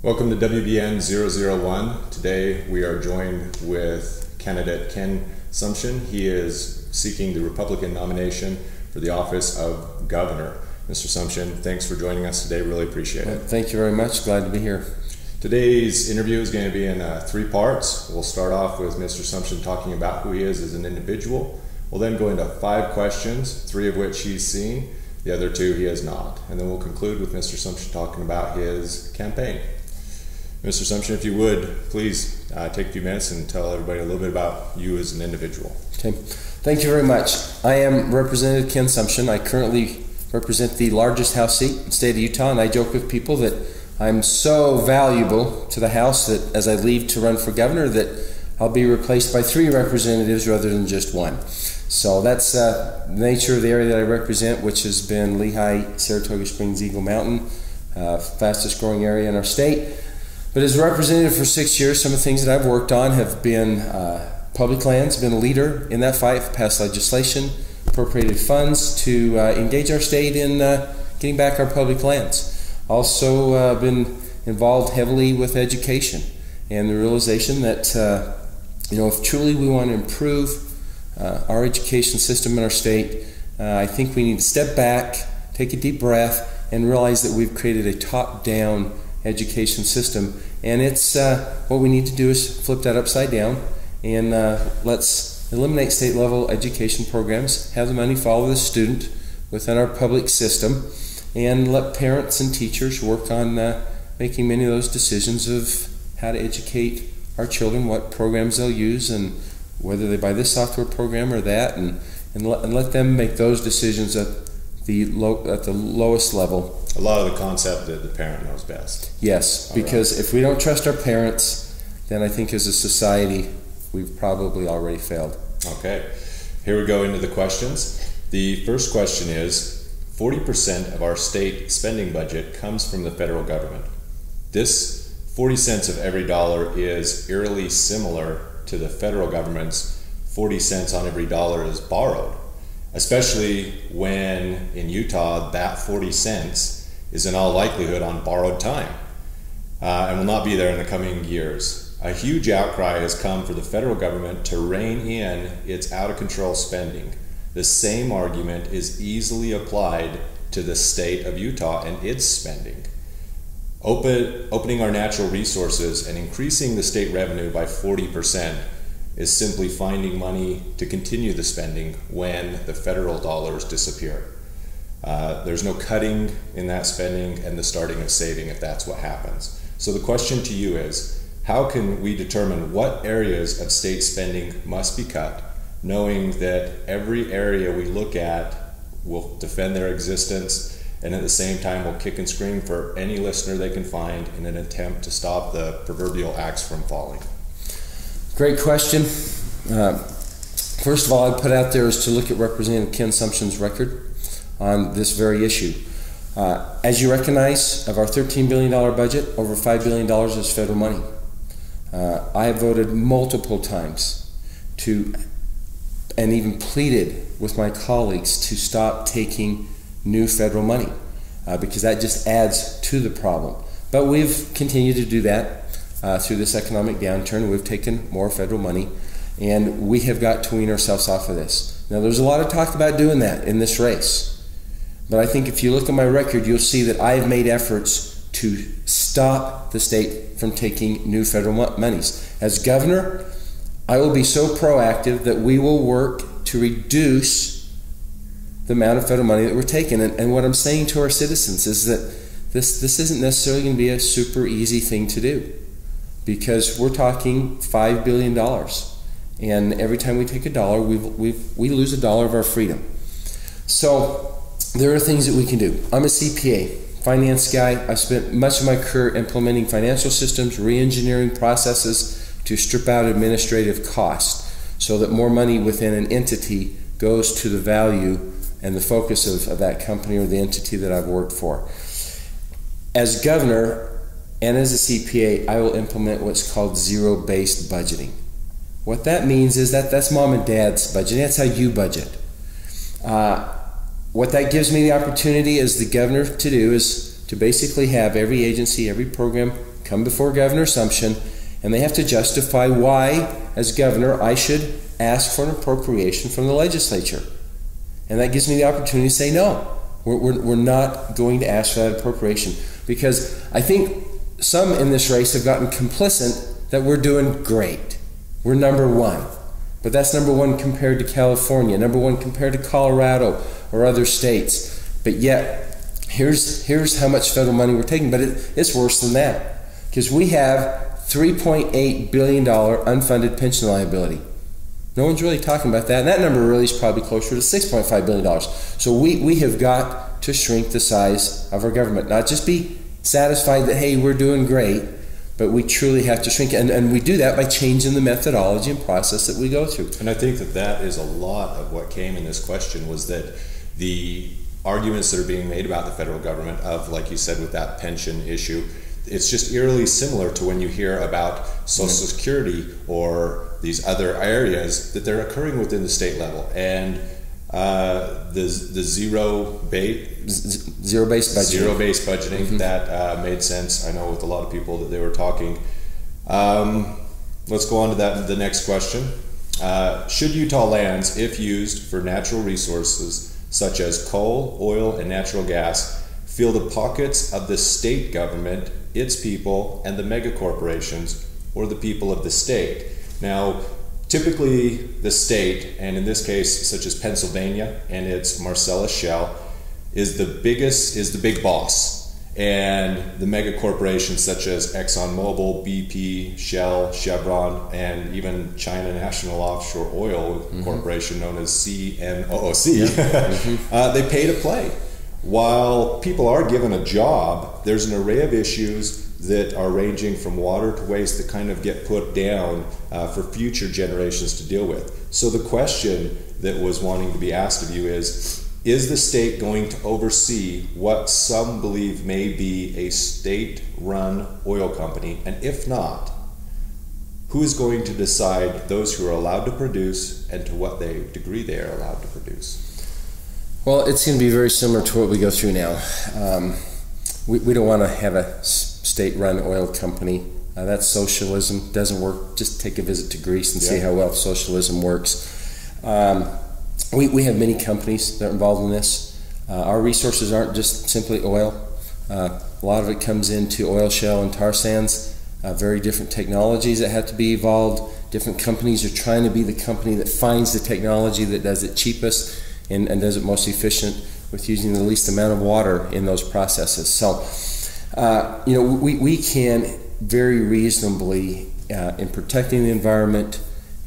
Welcome to WBN 001. Today we are joined with candidate Ken Sumsion. He is seeking the Republican nomination for the office of governor. Mr. Sumsion, thanks for joining us today. Really appreciate it. Thank you very much. Glad to be here. Today's interview is going to be in three parts. We'll start off with Mr. Sumsion talking about who he is as an individual. We'll then go into 5 questions, 3 of which he's seen, the other 2 he has not. And then we'll conclude with Mr. Sumsion talking about his campaign. Mr. Sumsion, if you would, please take a few minutes and tell everybody a little bit about you as an individual. Okay. Thank you very much. I am Representative Ken Sumsion. I currently represent the largest House seat in the state of Utah, and I joke with people that I'm so valuable to the House that as I leave to run for governor that I'll be replaced by 3 representatives rather than just 1. So that's the nature of the area that I represent, which has been Lehigh, Saratoga Springs, Eagle Mountain, fastest growing area in our state. But as a representative for 6 years, some of the things that I've worked on have been public lands, been a leader in that fight, passed legislation, appropriated funds to engage our state in getting back our public lands. Also been involved heavily with education and the realization that if truly we want to improve our education system in our state, I think we need to step back, take a deep breath, and realize that we've created a top-down education system, and it's what we need to do is flip that upside down and let's eliminate state level education programs, have the money follow the student within our public system, and let parents and teachers work on making many of those decisions of how to educate our children, what programs they'll use, and whether they buy this software program or that, and let them make those decisions at the lowest level. A lot of the concept that the parent knows best. Yes, because if we don't trust our parents, then I think as a society we've probably already failed. Okay, here we go into the questions. The first question is, 40% of our state spending budget comes from the federal government. This 40 cents of every dollar is eerily similar to the federal government's 40 cents on every dollar is borrowed, especially when in Utah that 40 cents is in all likelihood on borrowed time and will not be there in the coming years. A huge outcry has come for the federal government to rein in its out-of-control spending. The same argument is easily applied to the state of Utah and its spending. Opening our natural resources and increasing the state revenue by 40% is simply finding money to continue the spending when the federal dollars disappear. There's no cutting in that spending and the starting of saving if that's what happens. So the question to you is, how can we determine what areas of state spending must be cut, knowing that every area we look at will defend their existence and at the same time will kick and scream for any listener they can find in an attempt to stop the proverbial axe from falling? Great question. First of all, I'd put out there is to look at Representative Ken Sumsion's record on this very issue. As you recognize, of our $13 billion budget, over $5 billion is federal money. I have voted multiple times and even pleaded with my colleagues to stop taking new federal money because that just adds to the problem. But we've continued to do that through this economic downturn. We've taken more federal money, and we have got to wean ourselves off of this. Now, there's a lot of talk about doing that in this race. But I think if you look at my record, you'll see that I have made efforts to stop the state from taking new federal monies. As governor, I will be so proactive that we will work to reduce the amount of federal money that we're taking. And what I'm saying to our citizens is that this isn't necessarily going to be a super easy thing to do, because we're talking $5 billion. And every time we take a dollar, we lose a dollar of our freedom. So there are things that we can do. I'm a CPA, finance guy. I've spent much of my career implementing financial systems, re-engineering processes to strip out administrative cost so that more money within an entity goes to the value and the focus of that company or the entity that I've worked for. As governor and as a CPA, I will implement what's called zero-based budgeting. What that means is that's mom and dad's budget. That's how you budget. What that gives me the opportunity as the governor to do is to basically have every agency, every program come before Governor Sumsion, and they have to justify why, as governor, I should ask for an appropriation from the legislature. And that gives me the opportunity to say no. We're not going to ask for that appropriation, because I think some in this race have gotten complicit that we're doing great. We're number one. But that's number one compared to California, number one compared to Colorado or other states. But yet, here's how much federal money we're taking. But it's worse than that, because we have $3.8 billion unfunded pension liability. No one's really talking about that. And that number really is probably closer to $6.5 billion. So we have got to shrink the size of our government. Not just be satisfied that, hey, we're doing great, but we truly have to shrink it. And we do that by changing the methodology and process that we go through. And I think that is a lot of what came in this question, was that the arguments that are being made about the federal government of, like you said, with that pension issue, it's just eerily similar to when you hear about Social Security or these other areas that they're occurring within the state level. And the zero-based budgeting, that made sense. I know with a lot of people that they were talking. Let's go on to the next question. Should Utah lands, if used for natural resources such as coal, oil, and natural gas, fill the pockets of the state government, its people, and the megacorporations, or the people of the state? Now, typically the state, and in this case, such as Pennsylvania and its Marcellus Shale, is the big boss. And the megacorporations such as ExxonMobil, BP, Shell, Chevron, and even China National Offshore Oil Corporation, known as CNOOC, they pay to play. While people are given a job, there's an array of issues that are ranging from water to waste that kind of get put down for future generations to deal with. So the question that was wanting to be asked of you is the state going to oversee what some believe may be a state-run oil company? And if not, who is going to decide those who are allowed to produce and to what degree they are allowed to produce? Well, it's going to be very similar to what we go through now. We don't want to have a state-run oil company. That's socialism. Doesn't work. Just take a visit to Greece and see how well socialism works. We have many companies that are involved in this. Our resources aren't just simply oil. A lot of it comes into oil shale and tar sands. Very different technologies that have to be evolved. Different companies are trying to be the company that finds the technology that does it cheapest and does it most efficient with using the least amount of water in those processes. So, we can very reasonably, in protecting the environment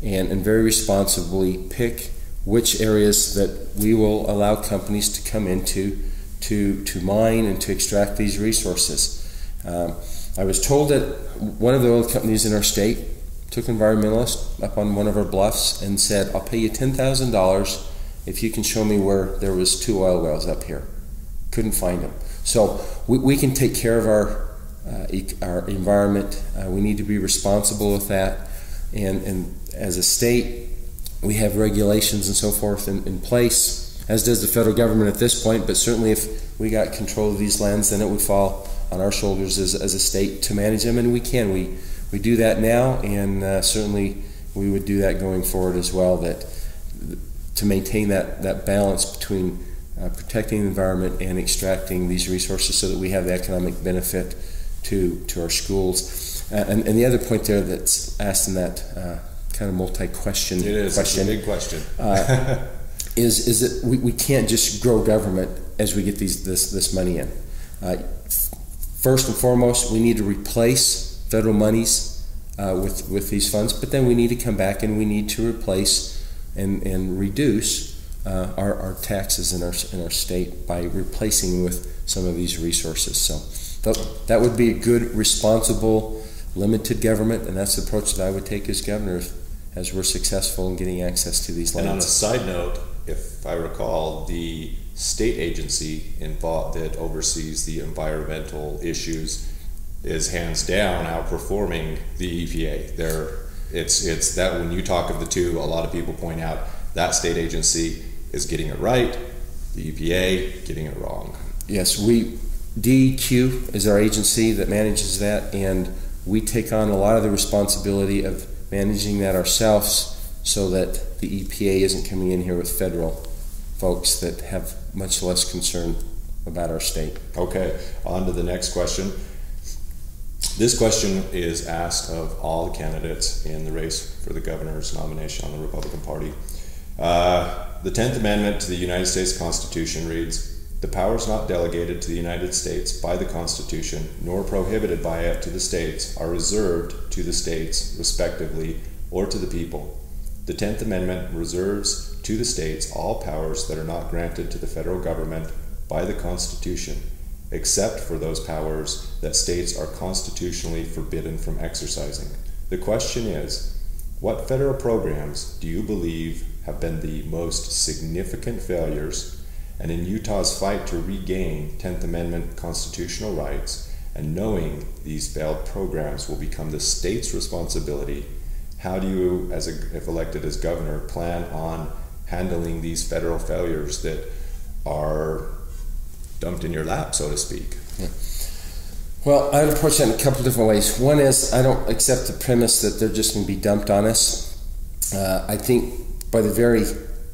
and very responsibly, pick which areas that we will allow companies to come into to mine and to extract these resources. I was told that one of the oil companies in our state took environmentalists up on one of our bluffs and said, I'll pay you $10,000 if you can show me where there was 2 oil wells up here. Couldn't find them. So we can take care of our environment. We need to be responsible with that. And as a state, we have regulations and so forth in place, as does the federal government at this point. But certainly if we got control of these lands, then it would fall on our shoulders as a state to manage them. And we can. We do that now, and certainly we would do that going forward as well, to maintain that balance between protecting the environment and extracting these resources so that we have the economic benefit to our schools. And the other point there that's asked in that kind of multi-question it's a big question. is that we can't just grow government as we get this money in. First and foremost, we need to replace federal monies with these funds, but then we need to come back and we need to replace and reduce our taxes in our state by replacing with some of these resources. So that would be a good, responsible, limited government, and that's the approach that I would take as governor as we're successful in getting access to these lands. And on a side note, if I recall, the state agency involved that oversees the environmental issues is hands down outperforming the EPA. It's that when you talk of the two, a lot of people point out that state agency is getting it right, the EPA getting it wrong. Yes, we DEQ is our agency that manages that, and we take on a lot of the responsibility of managing that ourselves so that the EPA isn't coming in here with federal folks that have much less concern about our state. Okay, on to the next question. This question is asked of all the candidates in the race for the governor's nomination on the Republican Party. The 10th Amendment to the United States Constitution reads, "The powers not delegated to the United States by the Constitution, nor prohibited by it to the states, are reserved to the states, respectively, or to the people. The 10th Amendment reserves to the states all powers that are not granted to the federal government by the Constitution, except for those powers that states are constitutionally forbidden from exercising." The question is, what federal programs do you believe have been the most significant failures? And in Utah's fight to regain 10th Amendment constitutional rights, and knowing these failed programs will become the state's responsibility, how do you, if elected as governor, plan on handling these federal failures that are dumped in your lap, so to speak? Yeah. Well, I would approach that in a couple different ways. One is, I don't accept the premise that they're just going to be dumped on us. I think by the very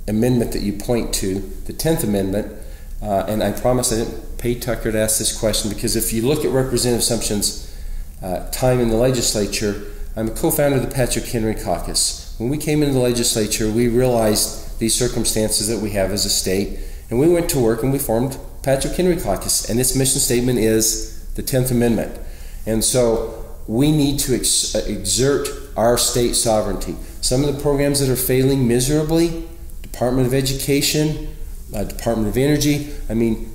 amendment that you point to, the 10th Amendment, and I promise I didn't pay Tucker to ask this question, because if you look at Representative Sumsion's time in the legislature, I'm a co-founder of the Patrick Henry Caucus. When we came into the legislature, we realized these circumstances that we have as a state, and we went to work and we formed Patrick Henry Caucus, and its mission statement is the 10th Amendment. And so we need to exert our state sovereignty. Some of the programs that are failing miserably, Department of Education, Department of Energy,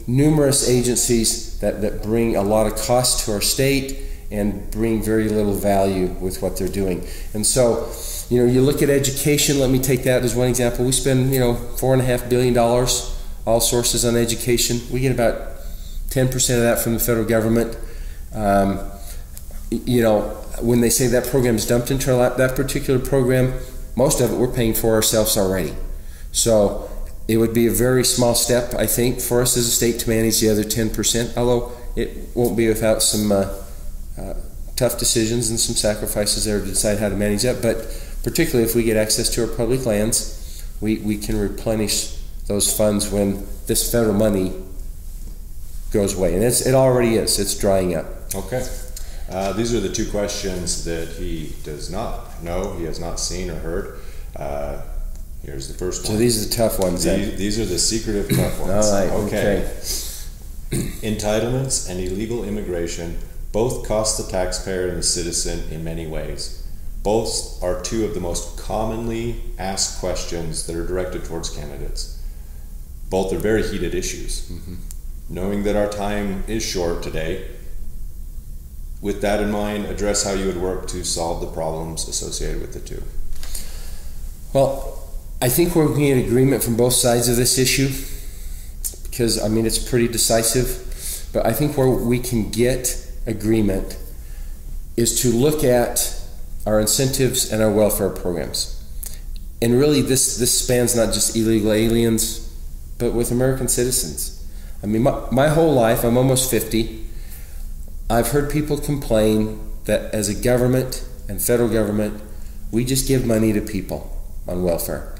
numerous agencies that bring a lot of cost to our state and bring very little value with what they're doing. And so, you look at education, let me take that as one example. We spend, $4.5 billion, all sources on education. We get about 10% of that from the federal government. When they say that program is dumped into our lap, that particular program, most of it we're paying for ourselves already. So it would be a very small step, I think, for us as a state to manage the other 10%, although it won't be without some tough decisions and some sacrifices there to decide how to manage that. But particularly if we get access to our public lands, we can replenish those funds when this federal money goes away. And it already is. It's drying up. Okay. These are the two questions that he does not know, he has not seen or heard. Here's the first one. So these are the tough ones. These are the secretive tough ones. All right. Okay. Entitlements and illegal immigration both cost the taxpayer and the citizen in many ways. Both are two of the most commonly asked questions that are directed towards candidates. Both are very heated issues. Mm-hmm. Knowing that our time is short today, with that in mind, address how you would work to solve the problems associated with the two. Well, I think we're going to get agreement from both sides of this issue, because it's pretty decisive. But I think where we can get agreement is to look at our incentives and our welfare programs. And really this spans not just illegal aliens, but with American citizens. My whole life, I'm almost 50, I've heard people complain that as a government and federal government, we just give money to people on welfare.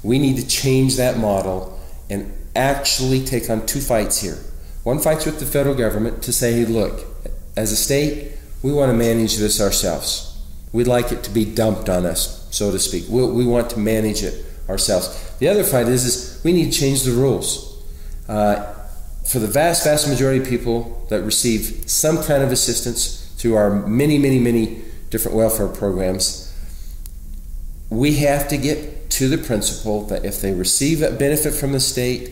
We need to change that model and actually take on two fights here. One fight's with the federal government to say, hey, look, as a state, we want to manage this ourselves. We'd like it to be dumped on us, so to speak. We want to manage it ourselves. The other fight is we need to change the rules. For the vast, vast majority of people that receive some kind of assistance through our many, many, many different welfare programs, we have to get to the principle that if they receive a benefit from the state,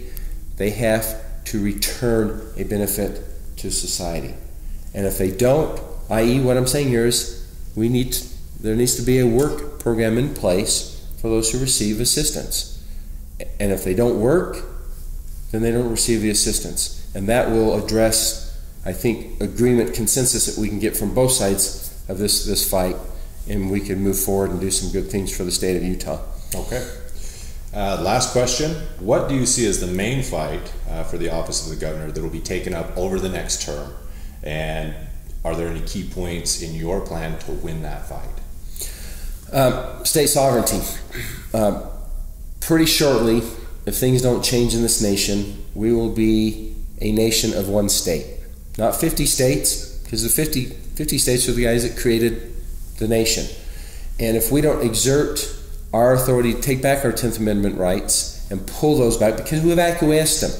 they have to return a benefit to society. And if they don't, i.e. what I'm saying here is there needs to be a work program in place for those who receive assistance. And if they don't work, then they don't receive the assistance. And that will address, I think, agreement, consensus that we can get from both sides of this fight, and we can move forward and do some good things for the state of Utah. Okay. Last question. What do you see as the main fight for the office of the governor that will be taken up over the next term? And are there any key points in your plan to win that fight? State sovereignty. Pretty shortly, if things don't change in this nation, we will be a nation of one state. Not 50 states, because the 50 states are the guys that created the nation. And if we don't exert our authority to take back our 10th Amendment rights and pull those back, because we've acquiesced them.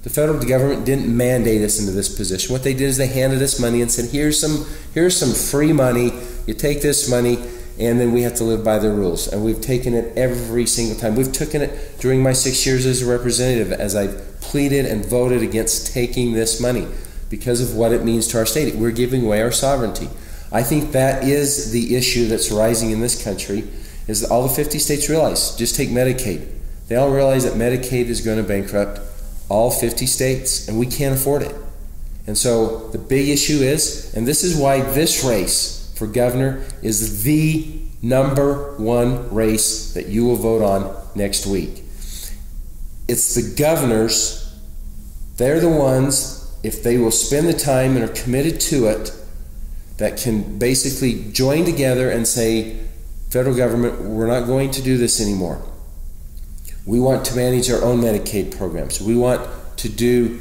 The federal government didn't mandate us into this position. What they did is they handed us money and said, here's some free money. You take this money, and then we have to live by the rules. And we've taken it every single time. We've taken it during my 6 years as a representative, as I've pleaded and voted against taking this money because of what it means to our state. We're giving away our sovereignty. I think that is the issue that's rising in this country, is that all the 50 states realize, just take Medicaid. They all realize that Medicaid is going to bankrupt all 50 states, and we can't afford it. And so the big issue is, and this is why this race for governor is the #1 race that you will vote on next week. It's the governors, they're the ones, if they will spend the time and are committed to it, that can basically join together and say, federal government, we're not going to do this anymore. We want to manage our own Medicaid programs. We want to do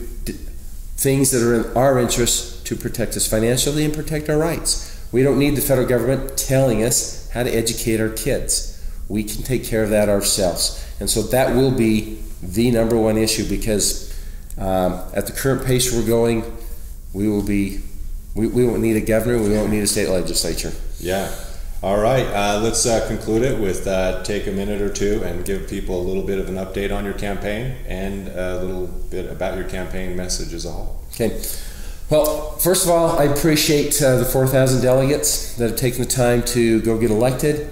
things that are in our interest to protect us financially and protect our rights. We don't need the federal government telling us how to educate our kids. We can take care of that ourselves. And so that will be the #1 issue, because at the current pace we're going, we won't need a governor, we won't need a state legislature. Yeah. All right, let's conclude it with take a minute or two and give people a little bit of an update on your campaign and a little bit about your campaign message as a whole. Okay. Well, first of all, I appreciate the 4,000 delegates that have taken the time to go get elected.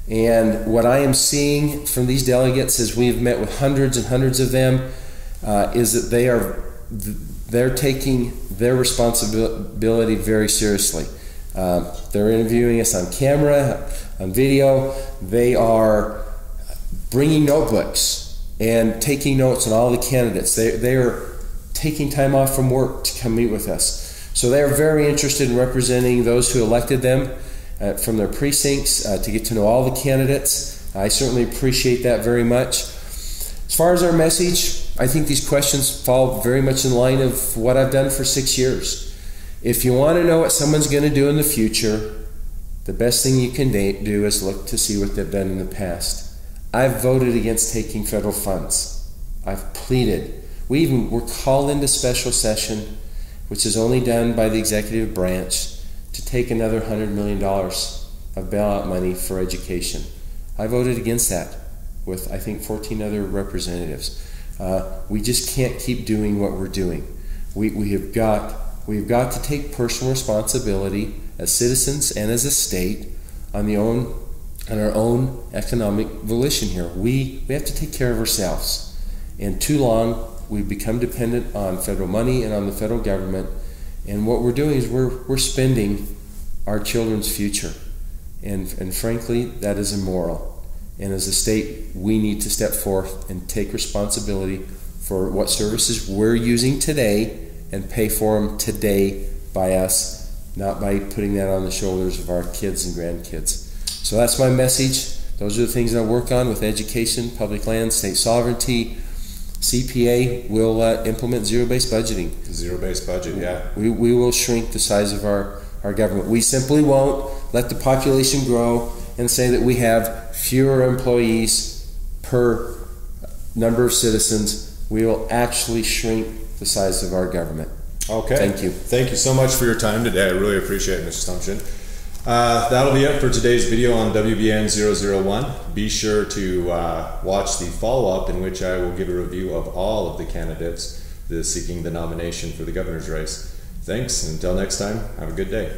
And what I am seeing from these delegates, as we've met with hundreds and hundreds of them, is that they're taking their responsibility very seriously. They're interviewing us on camera, on video. They are bringing notebooks and taking notes on all the candidates. They are taking time off from work to come meet with us. So they are very interested in representing those who elected them from their precincts to get to know all the candidates. I certainly appreciate that very much. As far as our message, I think these questions fall very much in line of what I've done for 6 years. If you want to know what someone's going to do in the future, the best thing you can do is look to see what they've done in the past. I've voted against taking federal funds. I've pleaded. We even were called into special session, which is only done by the executive branch, to take another $100 million of bailout money for education. I voted against that with, I think, 14 other representatives. We just can't keep doing what we're doing. We've got to take personal responsibility as citizens and as a state on our own economic volition here. We have to take care of ourselves. And too long, we've become dependent on federal money and on the federal government. And what we're doing is we're spending our children's future. And frankly, that is immoral. And as a state, we need to step forth and take responsibility for what services we're using today and pay for them today by us, not by putting that on the shoulders of our kids and grandkids. So that's my message. Those are the things that I work on with education, public land, state sovereignty. CPA will implement zero-based budgeting. Zero-based budget, yeah. We will shrink the size of our government. We simply won't let the population grow and say that we have fewer employees per number of citizens. We will actually shrink the size of our government. Okay. Thank you. Thank you so much for your time today. I really appreciate it, Mr. Sumsion. That'll be it for today's video on WBN 001. Be sure to watch the follow-up, in which I will give a review of all of the candidates seeking the nomination for the governor's race. Thanks. Until next time, have a good day.